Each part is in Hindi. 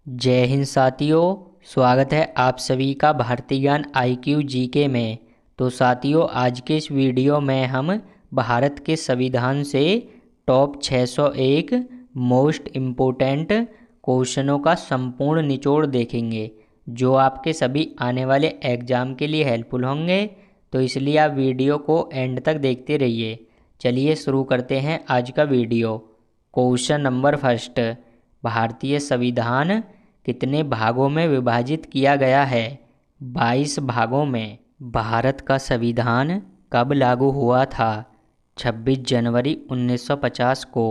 जय हिंद साथियों। स्वागत है आप सभी का भारतीय ज्ञान IQ जीके में। तो साथियों, आज के इस वीडियो में हम भारत के संविधान से टॉप 601 मोस्ट इम्पोर्टेंट क्वेश्चनों का संपूर्ण निचोड़ देखेंगे, जो आपके सभी आने वाले एग्जाम के लिए हेल्पफुल होंगे। तो इसलिए आप वीडियो को एंड तक देखते रहिए। चलिए शुरू करते हैं आज का वीडियो। क्वेश्चन नंबर फर्स्ट, भारतीय संविधान कितने भागों में विभाजित किया गया है? 22 भागों में। भारत का संविधान कब लागू हुआ था? 26 जनवरी 1950 को।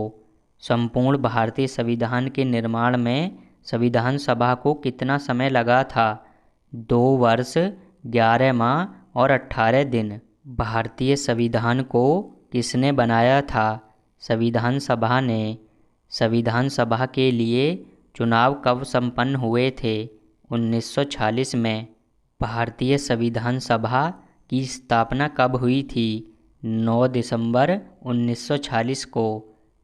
संपूर्ण भारतीय संविधान के निर्माण में संविधान सभा को कितना समय लगा था? 2 वर्ष, 11 माह और 18 दिन। भारतीय संविधान को किसने बनाया था? संविधान सभा ने। संविधान सभा के लिए चुनाव कब संपन्न हुए थे? 1946 में। भारतीय संविधान सभा की स्थापना कब हुई थी? 9 दिसंबर 1946 को।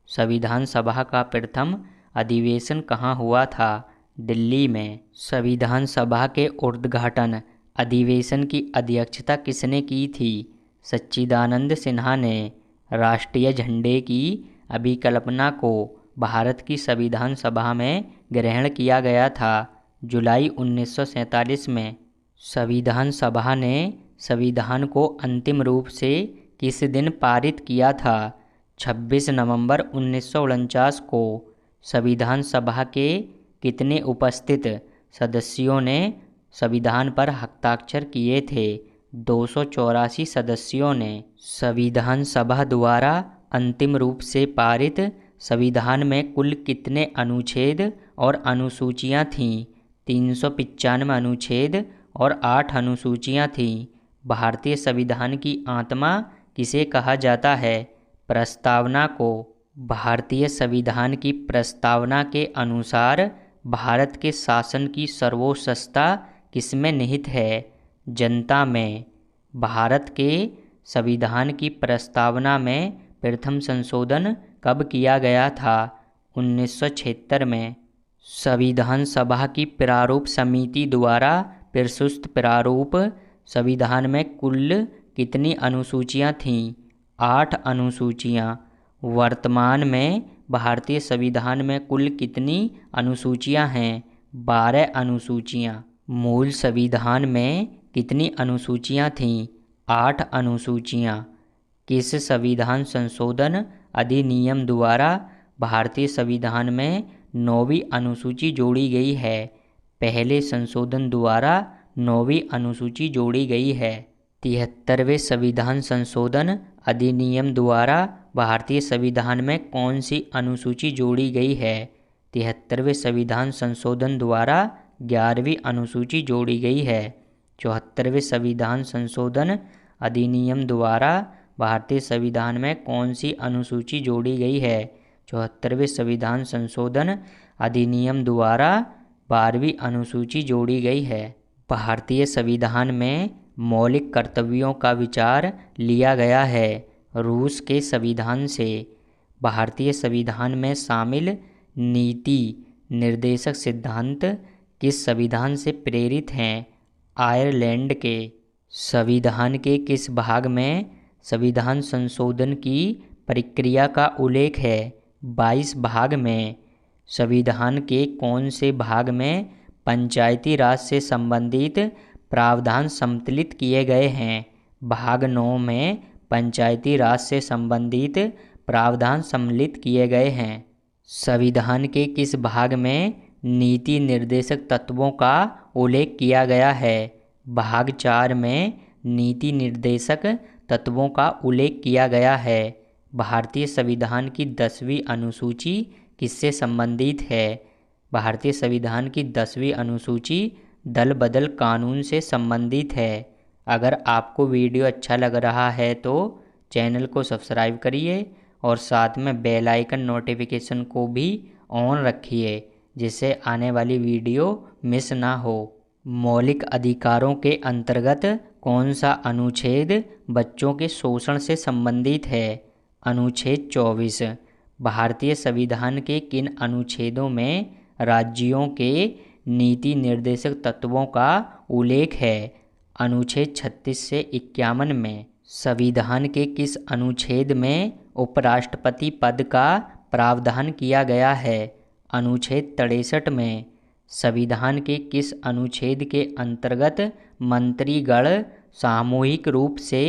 संविधान सभा का प्रथम अधिवेशन कहाँ हुआ था? दिल्ली में। संविधान सभा के उद्घाटन अधिवेशन की अध्यक्षता किसने की थी? सच्चिदानंद सिन्हा ने। राष्ट्रीय झंडे की अभिकल्पना को भारत की संविधान सभा में ग्रहण किया गया था जुलाई 1947 में। संविधान सभा ने संविधान को अंतिम रूप से किस दिन पारित किया था? 26 नवंबर 1949 को। संविधान सभा के कितने उपस्थित सदस्यों ने संविधान पर हस्ताक्षर किए थे? 284 सदस्यों ने। संविधान सभा द्वारा अंतिम रूप से पारित संविधान में कुल कितने अनुच्छेद और अनुसूचियां थीं? 395 अनुच्छेद और 8 अनुसूचियां थीं। भारतीय संविधान की आत्मा किसे कहा जाता है? प्रस्तावना को। भारतीय संविधान की प्रस्तावना के अनुसार भारत के शासन की सर्वोच्चता किसमें निहित है? जनता में। भारत के संविधान की प्रस्तावना में प्रथम संशोधन कब किया गया था? 1976 में। संविधान सभा की प्रारूप समिति द्वारा प्रस्तुत प्रारूप संविधान में कुल कितनी अनुसूचियां थीं? 8 अनुसूचियां। वर्तमान में भारतीय संविधान में कुल कितनी अनुसूचियां हैं? 12 अनुसूचियां। मूल संविधान में कितनी अनुसूचियां थीं? 8 अनुसूचियां। किस संविधान संशोधन अधिनियम द्वारा भारतीय संविधान में 9वीं अनुसूची जोड़ी गई है? पहले संशोधन द्वारा 9वीं अनुसूची जोड़ी गई है। 73वें संविधान संशोधन अधिनियम द्वारा भारतीय संविधान में कौन सी अनुसूची जोड़ी गई है? 73वें संविधान संशोधन द्वारा 11वीं अनुसूची जोड़ी गई है। 74वें संविधान संशोधन अधिनियम द्वारा भारतीय संविधान में कौन सी अनुसूची जोड़ी गई है? 74वें संविधान संशोधन अधिनियम द्वारा 12वीं अनुसूची जोड़ी गई है। भारतीय संविधान में मौलिक कर्तव्यों का विचार लिया गया है रूस के संविधान से। भारतीय संविधान में शामिल नीति निर्देशक सिद्धांत किस संविधान से प्रेरित हैं? आयरलैंड के। संविधान के किस भाग में संविधान संशोधन की प्रक्रिया का उल्लेख है? 22 भाग में। संविधान के कौन से भाग में पंचायती राज से संबंधित प्रावधान सम्मिलित किए गए हैं? भाग 9 में पंचायती राज से संबंधित प्रावधान सम्मिलित किए गए हैं। संविधान के किस भाग में नीति निर्देशक तत्वों का उल्लेख किया गया है? भाग 4 में नीति निर्देशक तत्वों का उल्लेख किया गया है। भारतीय संविधान की 10वीं अनुसूची किससे संबंधित है? भारतीय संविधान की 10वीं अनुसूची दल बदल कानून से संबंधित है। अगर आपको वीडियो अच्छा लग रहा है तो चैनल को सब्सक्राइब करिए और साथ में बेल आइकन नोटिफिकेशन को भी ऑन रखिए, जिससे आने वाली वीडियो मिस ना हो। मौलिक अधिकारों के अंतर्गत कौन सा अनुच्छेद बच्चों के शोषण से संबंधित है? अनुच्छेद 24। भारतीय संविधान के किन अनुच्छेदों में राज्यों के नीति निर्देशक तत्वों का उल्लेख है। अनुच्छेद 36 से 51 में संविधान के किस अनुच्छेद में उपराष्ट्रपति पद का प्रावधान किया गया है? अनुच्छेद 63 में। संविधान के किस अनुच्छेद के अंतर्गत मंत्रीगण सामूहिक रूप से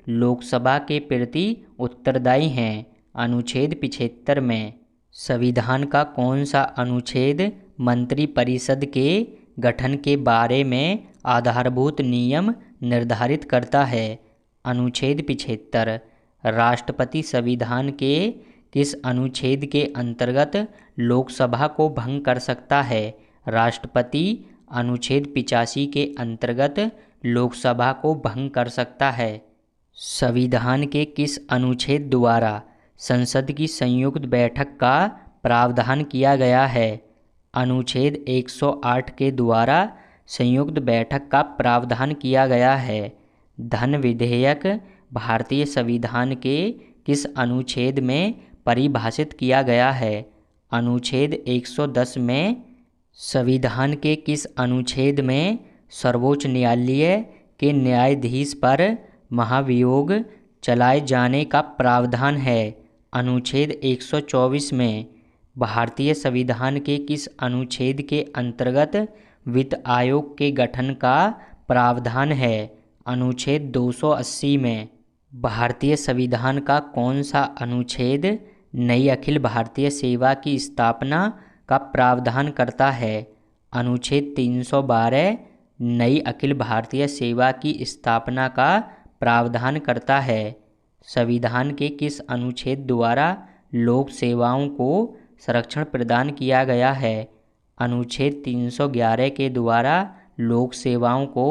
लोकसभा के प्रति उत्तरदायी हैं? अनुच्छेद 75 में। संविधान का कौन सा अनुच्छेद मंत्रिपरिषद के गठन के बारे में आधारभूत नियम निर्धारित करता है? अनुच्छेद 75। राष्ट्रपति संविधान के किस अनुच्छेद के अंतर्गत लोकसभा को भंग कर सकता है? राष्ट्रपति अनुच्छेद 85 के अंतर्गत लोकसभा को भंग कर सकता है। संविधान के किस अनुच्छेद द्वारा संसद की संयुक्त बैठक का प्रावधान किया गया है? अनुच्छेद 108 के द्वारा संयुक्त बैठक का प्रावधान किया गया है। धन विधेयक भारतीय संविधान के किस अनुच्छेद में परिभाषित किया गया है? अनुच्छेद 110 में। संविधान के किस अनुच्छेद में सर्वोच्च न्यायालय के न्यायाधीश पर महाभियोग चलाए जाने का प्रावधान है? अनुच्छेद 124 में। भारतीय संविधान के किस अनुच्छेद के अंतर्गत वित्त आयोग के गठन का प्रावधान है? अनुच्छेद 280 में। भारतीय संविधान का कौन सा अनुच्छेद नई अखिल भारतीय सेवा की स्थापना का प्रावधान करता है? अनुच्छेद 312 नई अखिल भारतीय सेवा की स्थापना का प्रावधान करता है। संविधान के किस अनुच्छेद द्वारा लोक सेवाओं को संरक्षण प्रदान किया गया है? अनुच्छेद 311 के द्वारा लोक सेवाओं को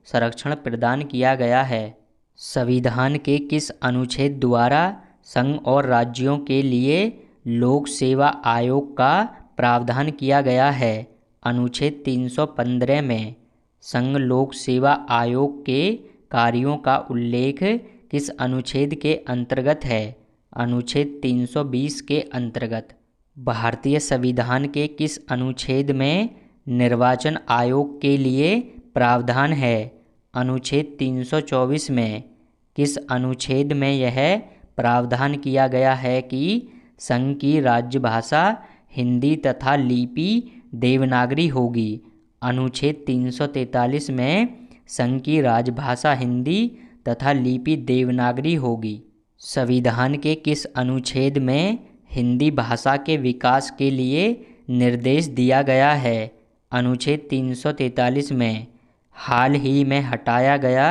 संरक्षण प्रदान किया गया है। संविधान के किस अनुच्छेद द्वारा संघ और राज्यों के लिए लोक सेवा आयोग का प्रावधान किया गया है? अनुच्छेद 315 में। संघ लोक सेवा आयोग के कार्यों का उल्लेख किस अनुच्छेद के अंतर्गत है? अनुच्छेद 320 के अंतर्गत। भारतीय संविधान के किस अनुच्छेद में निर्वाचन आयोग के लिए प्रावधान है? अनुच्छेद 324 में। किस अनुच्छेद में यह प्रावधान किया गया है कि संघ की राजभाषा हिंदी तथा लिपि देवनागरी होगी? अनुच्छेद 343 में संघ की राजभाषा हिंदी तथा लिपि देवनागरी होगी। संविधान के किस अनुच्छेद में हिंदी भाषा के विकास के लिए निर्देश दिया गया है? अनुच्छेद 343 में। हाल ही में हटाया गया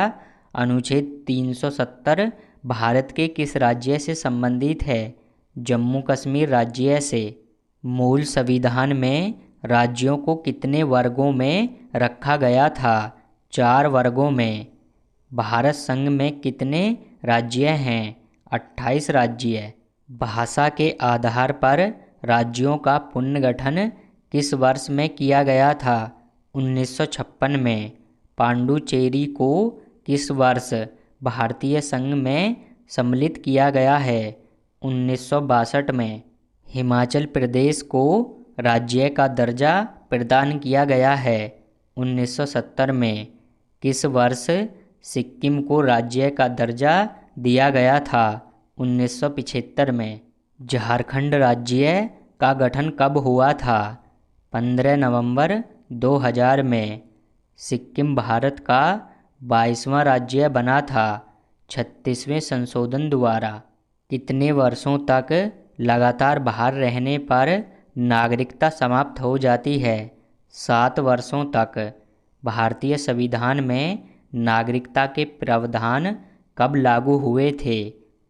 अनुच्छेद 370 भारत के किस राज्य से संबंधित है? जम्मू कश्मीर राज्य से। मूल संविधान में राज्यों को कितने वर्गों में रखा गया था? 4 वर्गों में। भारत संघ में कितने राज्य हैं? 28 राज्य। भाषा के आधार पर राज्यों का पुनर्गठन किस वर्ष में किया गया था? 1956 में। पांडुचेरी को किस वर्ष भारतीय संघ में सम्मिलित किया गया है? 1962 में। हिमाचल प्रदेश को राज्य का दर्जा प्रदान किया गया है? 1970 में। किस वर्ष सिक्किम को राज्य का दर्जा दिया गया था? 1975 में। झारखंड राज्य का गठन कब हुआ था? 15 नवंबर 2000 में। सिक्किम भारत का 22वां राज्य बना था 36वें संशोधन द्वारा। कितने वर्षों तक लगातार बाहर रहने पर नागरिकता समाप्त हो जाती है? 7 वर्षों तक। भारतीय संविधान में नागरिकता के प्रावधान कब लागू हुए थे?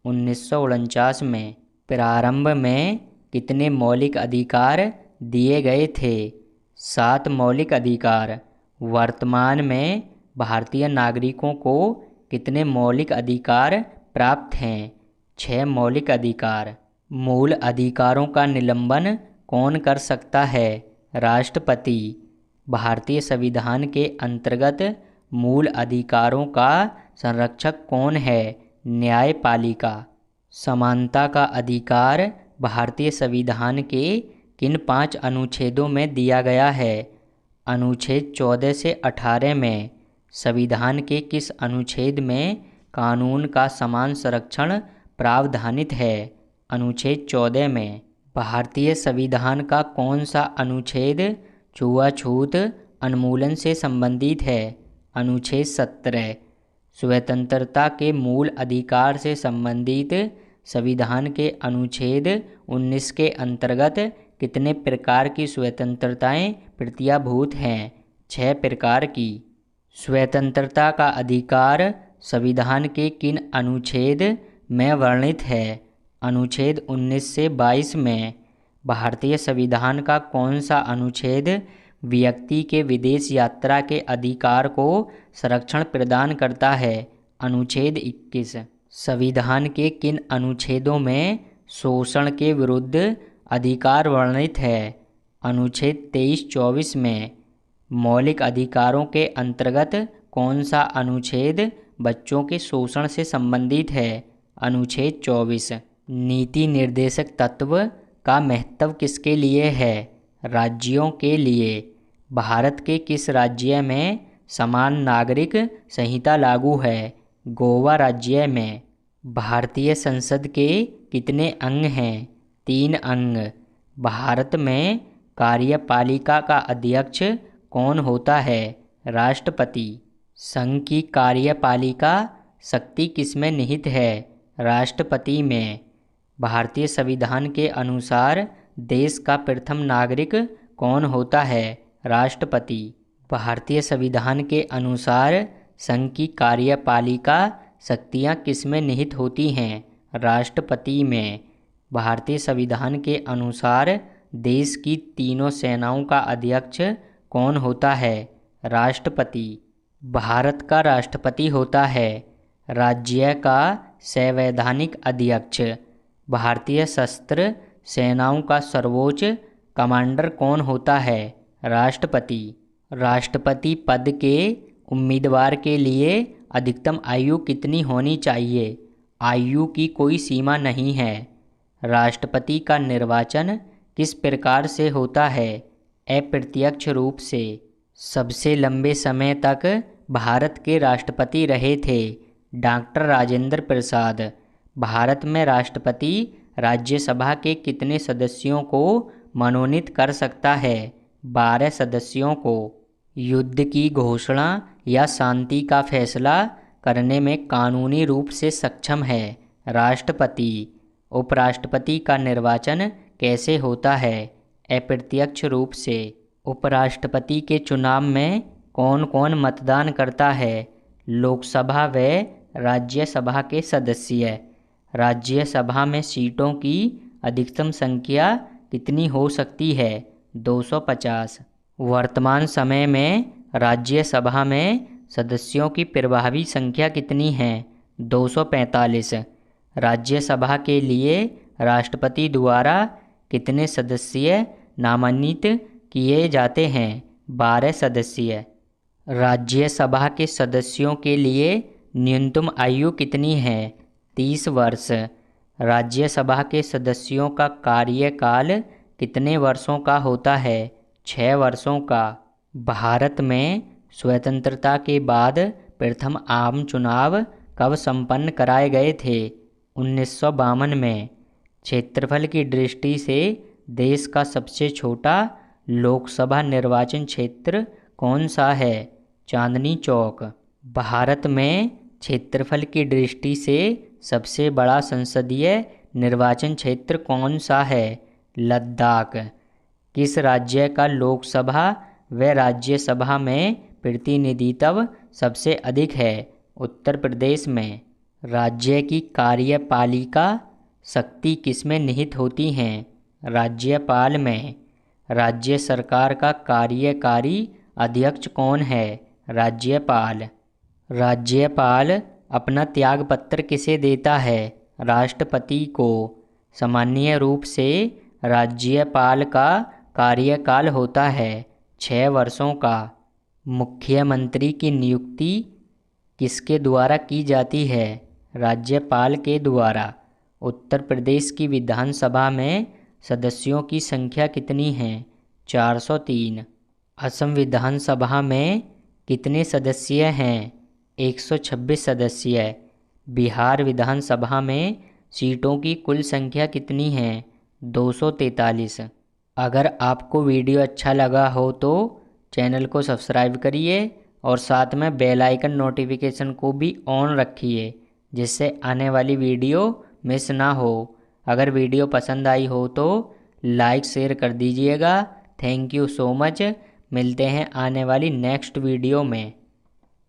1949 में। प्रारंभ में कितने मौलिक अधिकार दिए गए थे? 7 मौलिक अधिकार। वर्तमान में भारतीय नागरिकों को कितने मौलिक अधिकार प्राप्त हैं? 6 मौलिक अधिकार। मूल अधिकारों का निलंबन कौन कर सकता है? राष्ट्रपति। भारतीय संविधान के अंतर्गत मूल अधिकारों का संरक्षक कौन है? न्यायपालिका। समानता का अधिकार भारतीय संविधान के किन 5 अनुच्छेदों में दिया गया है? अनुच्छेद 14 से 18 में। संविधान के किस अनुच्छेद में कानून का समान संरक्षण प्रावधानित है? अनुच्छेद 14 में। भारतीय संविधान का कौन सा अनुच्छेद छुआछूत उन्मूलन से संबंधित है? अनुच्छेद 17। स्वतंत्रता के मूल अधिकार से संबंधित संविधान के अनुच्छेद 19 के अंतर्गत कितने प्रकार की स्वतंत्रताएं प्रतिभूत हैं? 6 प्रकार की। स्वतंत्रता का अधिकार संविधान के किन अनुच्छेद में वर्णित है? अनुच्छेद 19 से 22 में। भारतीय संविधान का कौन सा अनुच्छेद व्यक्ति के विदेश यात्रा के अधिकार को संरक्षण प्रदान करता है? अनुच्छेद 21। संविधान के किन अनुच्छेदों में शोषण के विरुद्ध अधिकार वर्णित है? अनुच्छेद 23-24 में। मौलिक अधिकारों के अंतर्गत कौन सा अनुच्छेद बच्चों के शोषण से संबंधित है? अनुच्छेद 24। नीति निर्देशक तत्व का महत्व किसके लिए है? राज्यों के लिए। भारत के किस राज्य में समान नागरिक संहिता लागू है? गोवा राज्य में। भारतीय संसद के कितने अंग हैं? 3 अंग। भारत में कार्यपालिका का अध्यक्ष कौन होता है? राष्ट्रपति। संघ की कार्यपालिका शक्ति किसमें निहित है? राष्ट्रपति में। भारतीय संविधान के अनुसार देश का प्रथम नागरिक कौन होता है? राष्ट्रपति। भारतीय संविधान के अनुसार संघ की कार्यपालिका शक्तियाँ किसमें निहित होती हैं? राष्ट्रपति में। भारतीय संविधान के अनुसार देश की तीनों सेनाओं का अध्यक्ष कौन होता है? राष्ट्रपति। भारत का राष्ट्रपति होता है राज्य का संवैधानिक अध्यक्ष। भारतीय सशस्त्र सेनाओं का सर्वोच्च कमांडर कौन होता है? राष्ट्रपति। राष्ट्रपति पद के उम्मीदवार के लिए अधिकतम आयु कितनी होनी चाहिए? आयु की कोई सीमा नहीं है। राष्ट्रपति का निर्वाचन किस प्रकार से होता है? अप्रत्यक्ष रूप से। सबसे लंबे समय तक भारत के राष्ट्रपति रहे थे डॉक्टर राजेंद्र प्रसाद। भारत में राष्ट्रपति राज्यसभा के कितने सदस्यों को मनोनीत कर सकता है? 12 सदस्यों को। युद्ध की घोषणा या शांति का फैसला करने में कानूनी रूप से सक्षम है राष्ट्रपति। उपराष्ट्रपति का निर्वाचन कैसे होता है? अप्रत्यक्ष रूप से। उपराष्ट्रपति के चुनाव में कौन कौन मतदान करता है? लोकसभा व राज्यसभा के सदस्य। राज्यसभा में सीटों की अधिकतम संख्या कितनी हो सकती है? 250। वर्तमान समय में राज्यसभा में सदस्यों की प्रभावी संख्या कितनी है? 245। राज्यसभा के लिए राष्ट्रपति द्वारा कितने सदस्य नामांकित किए जाते हैं? 12 सदस्य। राज्यसभा के सदस्यों के लिए न्यूनतम आयु कितनी है? 30 वर्ष। राज्यसभा के सदस्यों का कार्यकाल कितने वर्षों का होता है? 6 वर्षों का। भारत में स्वतंत्रता के बाद प्रथम आम चुनाव कब संपन्न कराए गए थे? 1952 में। क्षेत्रफल की दृष्टि से देश का सबसे छोटा लोकसभा निर्वाचन क्षेत्र कौन सा है? चांदनी चौक। भारत में क्षेत्रफल की दृष्टि से सबसे बड़ा संसदीय निर्वाचन क्षेत्र कौन सा है? लद्दाख। किस राज्य का लोकसभा व राज्यसभा में प्रतिनिधित्व सबसे अधिक है? उत्तर प्रदेश में। राज्य की कार्यपालिका शक्ति किसमें निहित होती हैं? राज्यपाल में। राज्य सरकार का कार्यकारी अध्यक्ष कौन है? राज्यपाल। राज्यपाल अपना त्यागपत्र किसे देता है? राष्ट्रपति को। सामान्य रूप से राज्यपाल का कार्यकाल होता है 6 वर्षों का। मुख्यमंत्री की नियुक्ति किसके द्वारा की जाती है? राज्यपाल के द्वारा। उत्तर प्रदेश की विधानसभा में सदस्यों की संख्या कितनी है? 403। असम विधानसभा में कितने सदस्य हैं? 126 सदस्य। बिहार विधानसभा में सीटों की कुल संख्या कितनी है? 243। अगर आपको वीडियो अच्छा लगा हो तो चैनल को सब्सक्राइब करिए और साथ में बेल आइकन नोटिफिकेशन को भी ऑन रखिए, जिससे आने वाली वीडियो मिस ना हो। अगर वीडियो पसंद आई हो तो लाइक शेयर कर दीजिएगा। Thank you so much. मिलते हैं आने वाली नेक्स्ट वीडियो में।